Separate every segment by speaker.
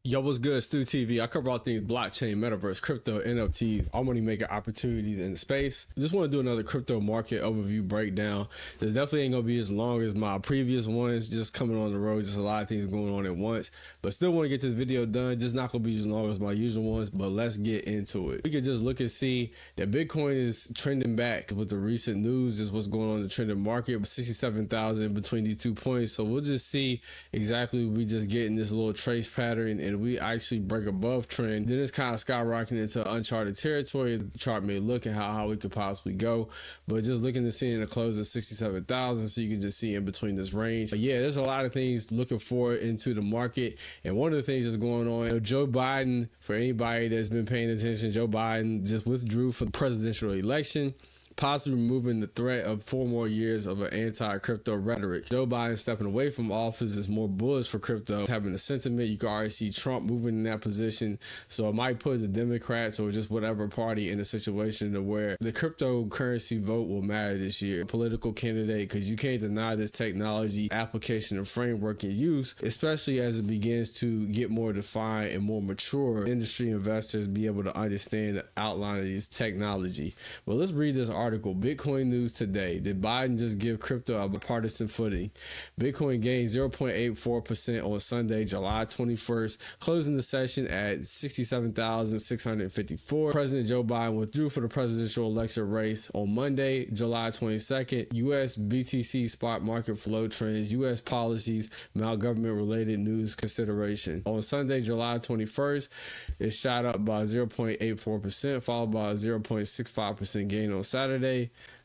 Speaker 1: Yo, what's good, Stu TV? I cover all things blockchain, metaverse, crypto, NFTs, all money making opportunities in the space. Just want to do another crypto market overview breakdown. This definitely ain't gonna be as long as my previous ones, just coming on the road, just a lot of things going on at once. But still want to get this video done. Just not gonna be as long as my usual ones, but let's get into it. We can just look and see that Bitcoin is trending back with the recent news, is what's going on in the trending market, 67,000 between these 2 points. So we'll just see exactly, we just getting this little trace pattern and we actually break above trend, then it's kind of skyrocketing into uncharted territory. The chart may look at how we could possibly go, but just looking to see in the close of 67,000, so you can just see in between this range. But yeah, there's a lot of things looking forward into the market, and one of the things that's going on, Joe Biden, for anybody that's been paying attention, Joe Biden just withdrew from the presidential election, possibly removing the threat of 4 more years of an anti-crypto rhetoric. Joe Biden stepping away from office is more bullish for crypto, having a sentiment. You can already see Trump moving in that position, so it might put the Democrats or just whatever party in a situation to where the cryptocurrency vote will matter this year. A political candidate, because you can't deny this technology application and framework in use, especially as it begins to get more defined and more mature. Industry investors be able to understand the outline of this technology. Well, let's read this article. Bitcoin news today. Did Biden just give crypto a partisan footing? Bitcoin gained 0.84% on Sunday, July 21st, closing the session at 67,654. President Joe Biden withdrew for the presidential election race on Monday, July 22nd. U.S. BTC spot market flow trends, U.S. policies, mount government-related news consideration. On Sunday, July 21st, it shot up by 0.84%, followed by a 0.65% gain on Saturday.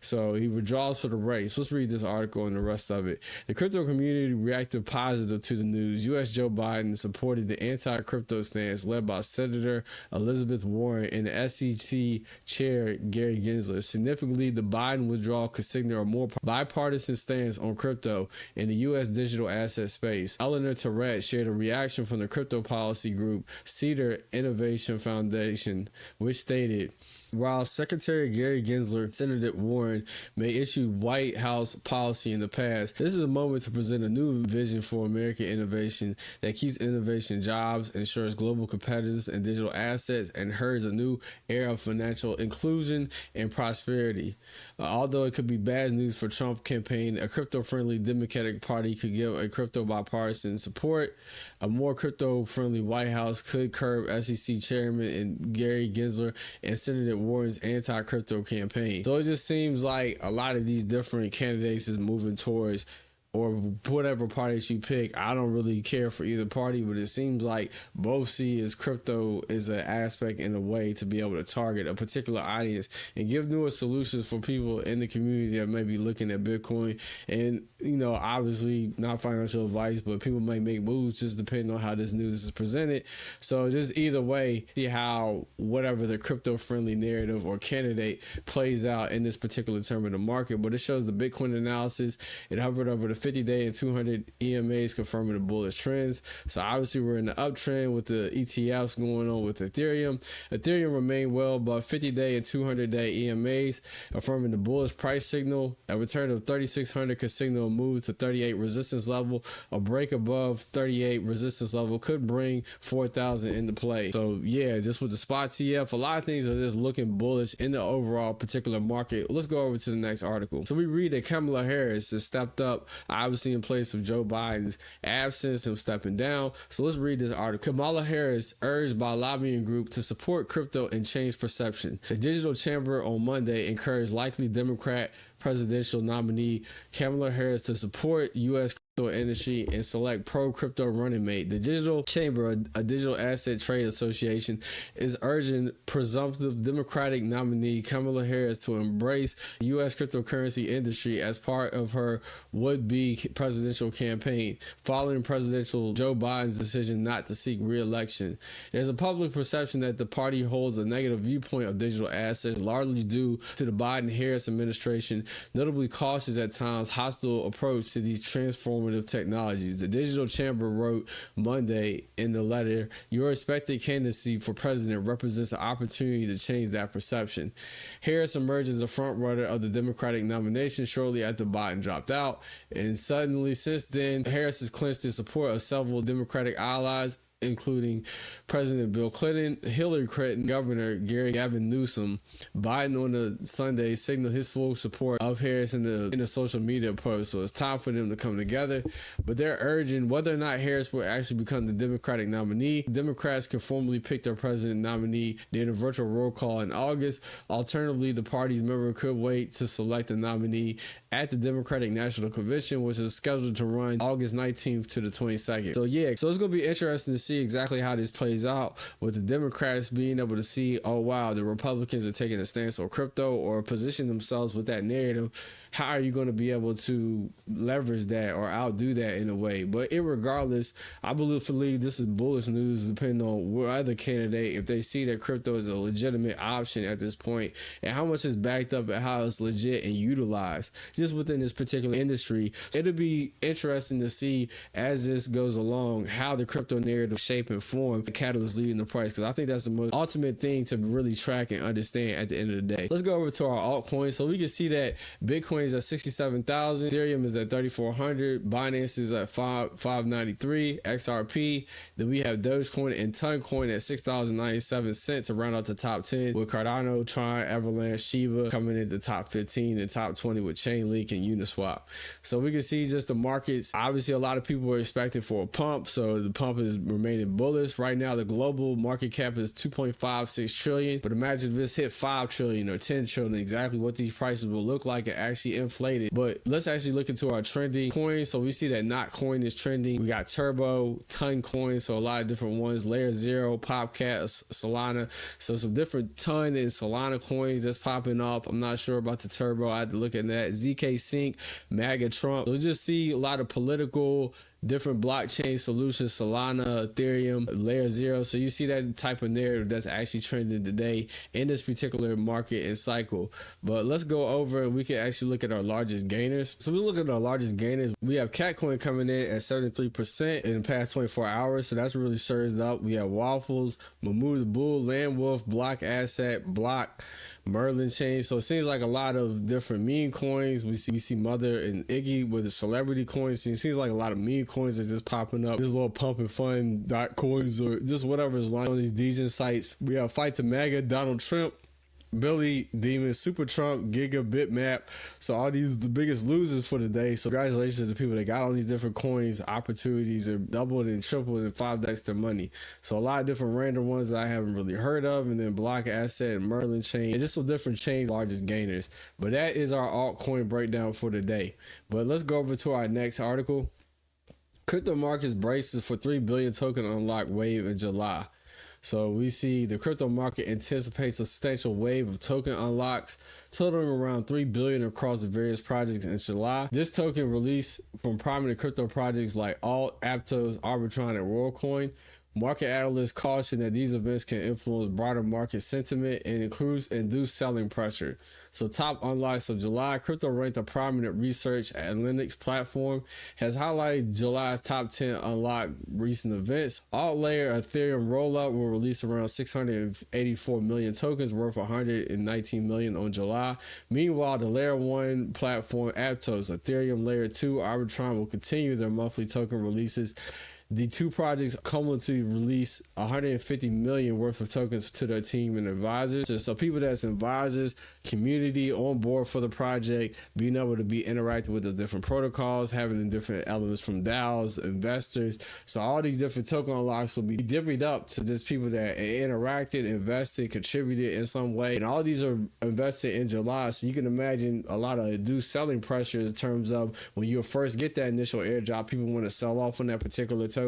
Speaker 1: So he withdraws for the race. Let's read this article and the rest of it. The crypto community reacted positive to the news. U.S. Joe Biden supported the anti-crypto stance led by Senator Elizabeth Warren and the SEC Chair Gary Gensler. Significantly, the Biden withdrawal could signal a more bipartisan stance on crypto in the U.S. digital asset space. Eleanor Terrett shared a reaction from the crypto policy group Cedar Innovation Foundation, which stated, while Secretary Gary Gensler and Senator Warren may issue White House policy in the past, this is a moment to present a new vision for American innovation that keeps innovation jobs, ensures global competitiveness in digital assets, and herds a new era of financial inclusion and prosperity. Although it could be bad news for Trump campaign, a crypto-friendly Democratic Party could give a crypto bipartisan support. A more crypto-friendly White House could curb SEC Chairman and Gary Gensler and Senator Warren's anti-crypto campaign. So it just seems like a lot of these different candidates is moving towards, or whatever parties you pick. I don't really care for either party, but it seems like both see as crypto is an aspect in a way to be able to target a particular audience and give newer solutions for people in the community that may be looking at Bitcoin. And, you know, obviously not financial advice, but people may make moves just depending on how this news is presented. So just either way, see how whatever the crypto friendly narrative or candidate plays out in this particular term of the market. But it shows the Bitcoin analysis. It hovered over the 50-day and 200 EMAs confirming the bullish trends. So obviously we're in the uptrend with the ETFs going on with Ethereum. Ethereum remained well above 50-day and 200-day EMAs, affirming the bullish price signal. A return of 3,600 could signal a move to 38 resistance level. A break above 38 resistance level could bring 4,000 into play. So yeah, just with the spot TF, a lot of things are just looking bullish in the overall particular market. Let's go over to the next article. So we read that Kamala Harris has stepped up, obviously in place of Joe Biden's absence, him stepping down. So let's read this article. Kamala Harris urged by a lobbying group to support crypto and change perception. The Digital Chamber on Monday encouraged likely Democrat presidential nominee Kamala Harris to support U.S. industry and select pro-crypto running mate. The Digital Chamber, a digital asset trade association, is urging presumptive Democratic nominee Kamala Harris to embrace the U.S. cryptocurrency industry as part of her would-be presidential campaign, following presidential Joe Biden's decision not to seek re-election. There's a public perception that the party holds a negative viewpoint of digital assets, largely due to the Biden-Harris administration, notably cautious at times hostile approach to these transformative technologies. The Digital Chamber wrote Monday in the letter, "Your expected candidacy for president represents an opportunity to change that perception." Harris emerged as the front-runner of the Democratic nomination shortly after Biden dropped out, and suddenly since then, Harris has clinched the support of several Democratic allies, including President Bill Clinton, Hillary Clinton, Governor Gavin Newsom. Biden on the Sunday signaled his full support of Harris in the social media post. So it's time for them to come together. But they're urging whether or not Harris will actually become the Democratic nominee. Democrats can formally pick their president nominee during a virtual roll call in August. Alternatively, the party's member could wait to select a nominee at the Democratic National Convention, which is scheduled to run August 19th to the 22nd. So it's going to be interesting to see exactly how this plays out, with the Democrats being able to see, oh wow, the Republicans are taking a stance on crypto or position themselves with that narrative. How are you going to be able to leverage that or outdo that in a way? But irregardless, I believe this is bullish news, depending on what other candidate, if they see that crypto is a legitimate option at this point, and how much is backed up and how it's legit and utilized just within this particular industry. It'll be interesting to see as this goes along how the crypto narrative shape and form, the catalyst leading the price, because I think that's the most ultimate thing to really track and understand at the end of the day. Let's go over to our altcoins. So we can see that Bitcoin is at 67,000, Ethereum is at 3,400, Binance is at 593, XRP. Then we have Dogecoin and Toncoin at 6,097 cents to round out the top 10, with Cardano, Tron, Avalanche, Shiba coming in the top 15 and top 20 with Chainlink and Uniswap. So we can see just the markets. Obviously, a lot of people were expecting for a pump, so the pump is remaining bullish. Right now, the global market cap is 2.56 trillion, but imagine if this hit 5 trillion or 10 trillion, exactly what these prices will look like and actually inflated. But let's actually look into our trending coins. So we see that Not Coin is trending. We got Turbo, Toncoin, so a lot of different ones, Layer Zero, Popcat, Solana. So some different Ton and Solana coins that's popping off. I'm not sure about the Turbo. I had to look at that. ZK Sync, MAGA Trump. So just see a lot of political different blockchain solutions, Solana, Ethereum, Layer Zero. So you see that type of narrative that's actually trending today in this particular market and cycle. But let's go over, we can actually look at our largest gainers. So we look at our largest gainers. We have Catcoin coming in at 73% in the past 24 hours. So that's really surged up. We have Waffles, Mahmoud the Bull, Land Wolf, Block Asset, Block, Merlin Chain. So it seems like a lot of different meme coins. We see Mother and Iggy with the celebrity coins. So it seems like a lot of meme coins are just popping up. This little pump and fun dot coins or just whatever is lying on these DJ sites. We have Fight to MAGA, Donald Trump, Billy Demon, Super Trump, Giga, Bitmap. So all these the biggest losers for the day. So congratulations to the people that got on these different coins. Opportunities are doubled and tripled and 5x their money. So a lot of different random ones that I haven't really heard of, and then Block Asset and Merlin Chain, and just some different chains, largest gainers. But that is our altcoin breakdown for the day. But let's go over to our next article. Crypto markets braces for 3 billion token unlock wave in July. So we see the crypto market anticipates a substantial wave of token unlocks, totaling around 3 billion across the various projects in July. This token released from prominent crypto projects like Alt, Aptos, Arbitron, and WorldCoin. Market analysts caution that these events can influence broader market sentiment and induce selling pressure. So top unlocks of July, crypto ranked a prominent research analytics platform, has highlighted July's top 10 unlocked recent events. Alt layer Ethereum rollup will release around 684 million tokens worth 119 million on July. Meanwhile, the layer 1 platform Aptos, Ethereum layer 2, Arbitron will continue their monthly token releases. The two projects cumulatively release 150 million worth of tokens to their team and advisors. So people that's advisors, community on board for the project, being able to be interactive with the different protocols, having the different elements from DAOs, investors. So all these different token unlocks will be divvied up to just people that interacted, invested, contributed in some way. And all these are invested in July. So you can imagine a lot of induced selling pressure in terms of when you first get that initial airdrop, people want to sell off on that particular token,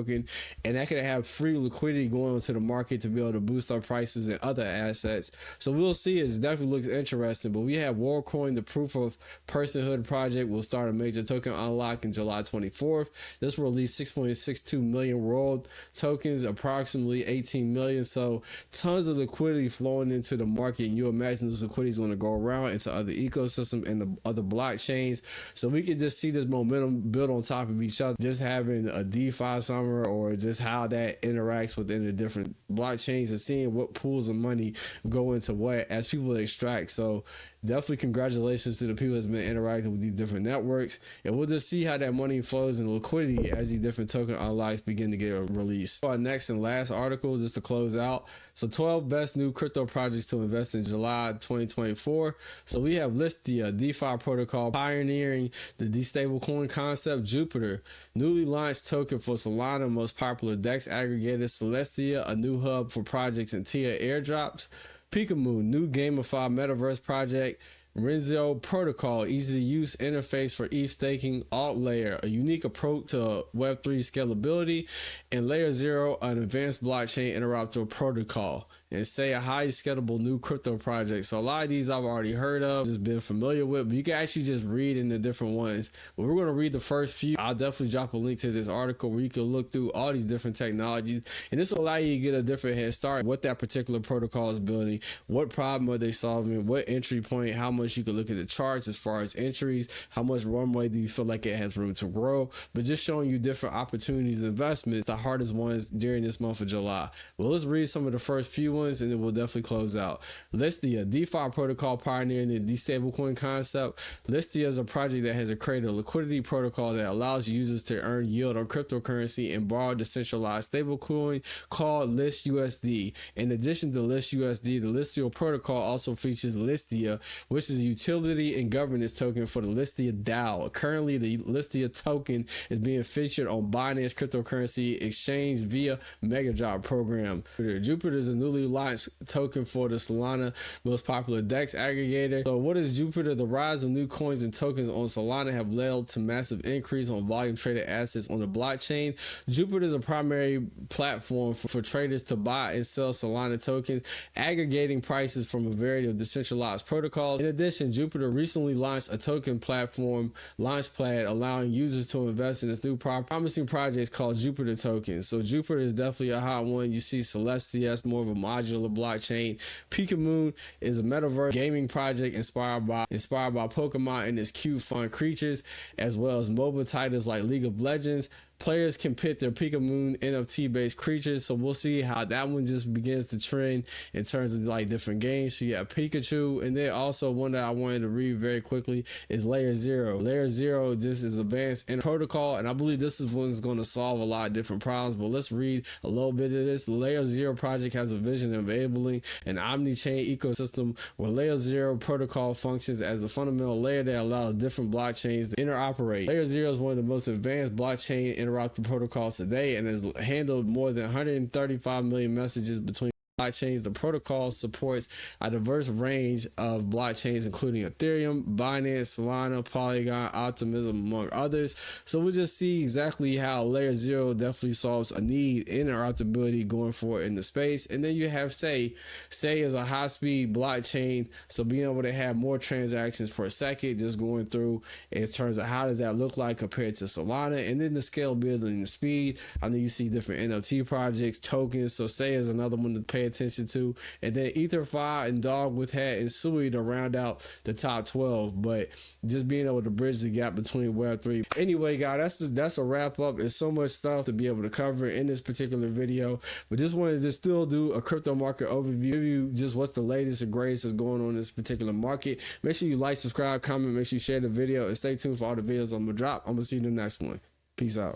Speaker 1: and that could have free liquidity going into the market to be able to boost our prices and other assets. So we'll see. It definitely looks interesting. But we have WorldCoin, the proof of personhood project, will start a major token unlock in July 24th. This will release 6.62 million world tokens, approximately 18 million. So tons of liquidity flowing into the market, and you imagine this liquidity is going to go around into other ecosystems and the other blockchains. So we can just see this momentum build on top of each other. Just having a DeFi programmer or just how that interacts within the different blockchains, and seeing what pools of money go into what as people extract. So definitely congratulations to the people that's been interacting with these different networks, and we'll just see how that money flows and liquidity as these different token unlocks begin to get released. Our next and last article, just to close out, so 12 best new crypto projects to invest in July 2024. So we have Listia, DeFi protocol pioneering the stablecoin concept. Jupiter, newly launched token for Solana, most popular DEX aggregator. Celestia, a new hub for projects and TIA airdrops. Pikamoon, new gamified metaverse project. Renzo protocol, easy to use interface for ETH staking. Alt layer, a unique approach to Web3 scalability. And Layer 0, an advanced blockchain interoperator protocol. And say a highly scalable new crypto project. So a lot of these I've already heard of, just been familiar with, but you can actually just read in the different ones. But we're going to read the first few. I'll definitely drop a link to this article where you can look through all these different technologies, and this will allow you to get a different head start what that particular protocol is building, what problem are they solving, what entry point, how much you can look at the charts as far as entries, how much runway do you feel like it has room to grow, but just showing you different opportunities and investments, the hardest ones during this month of July. Well, let's read some of the first few ones and then we'll definitely close out. Listia, DeFi protocol pioneering the stablecoin concept. Listia is a project that has created a liquidity protocol that allows users to earn yield on cryptocurrency and borrow decentralized stablecoin called ListUSD. In addition to ListUSD, the Listia protocol also features Listia, which is a utility and governance token for the Listia DAO. Currently, the Listia token is being featured on Binance cryptocurrency exchange via Megadrop program. Jupiter is a newly launched token for the Solana, most popular DEX aggregator. So what is Jupiter? The rise of new coins and tokens on Solana have led to massive increase on volume traded assets on the blockchain. Jupiter is a primary platform for traders to buy and sell Solana tokens, aggregating prices from a variety of decentralized protocols. In addition, Jupiter recently launched a token platform, Launchpad, allowing users to invest in its new promising projects called Jupiter tokens. So Jupiter is definitely a hot one. You see Celestia, that's more of a modular blockchain. Pikamoon is a metaverse gaming project inspired by Pokemon and its cute fun creatures, as well as mobile titles like League of Legends. Players can pick their Pikamoon NFT based creatures, so we'll see how that one just begins to trend in terms of like different games. So you have Pikachu, and then also one that I wanted to read very quickly is Layer 0. Layer 0, this is advanced in protocol, and I believe this is what's going to solve a lot of different problems, but let's read a little bit of this. The Layer 0 project has a vision of enabling an omni-chain ecosystem where Layer 0 protocol functions as the fundamental layer that allows different blockchains to interoperate. Layer 0 is one of the most advanced blockchain interactive protocols today and has handled more than 135 million messages between blockchains. The protocol supports a diverse range of blockchains, including Ethereum, Binance, Solana, Polygon, Optimism, among others. So we'll just see exactly how Layer 0 definitely solves a need in interoperability going forward in the space. And then you have Say is a high-speed blockchain, so being able to have more transactions per second, just going through in terms of how does that look like compared to Solana, and then the scalability and the speed. I know you see different NFT projects, tokens. So Say is another one to pay attention to, and then EtherFi and Dog with Hat and Sui to round out the top 12. But just being able to bridge the gap between Web3. Anyway, guys, that's a wrap up. There's so much stuff to be able to cover in this particular video, but just wanted to just still do a crypto market overview, give you just what's the latest and greatest is going on in this particular market. Make sure you like, subscribe, comment, make sure you share the video, and stay tuned for all the videos I'm gonna drop. I'm gonna see you in the next one. Peace out.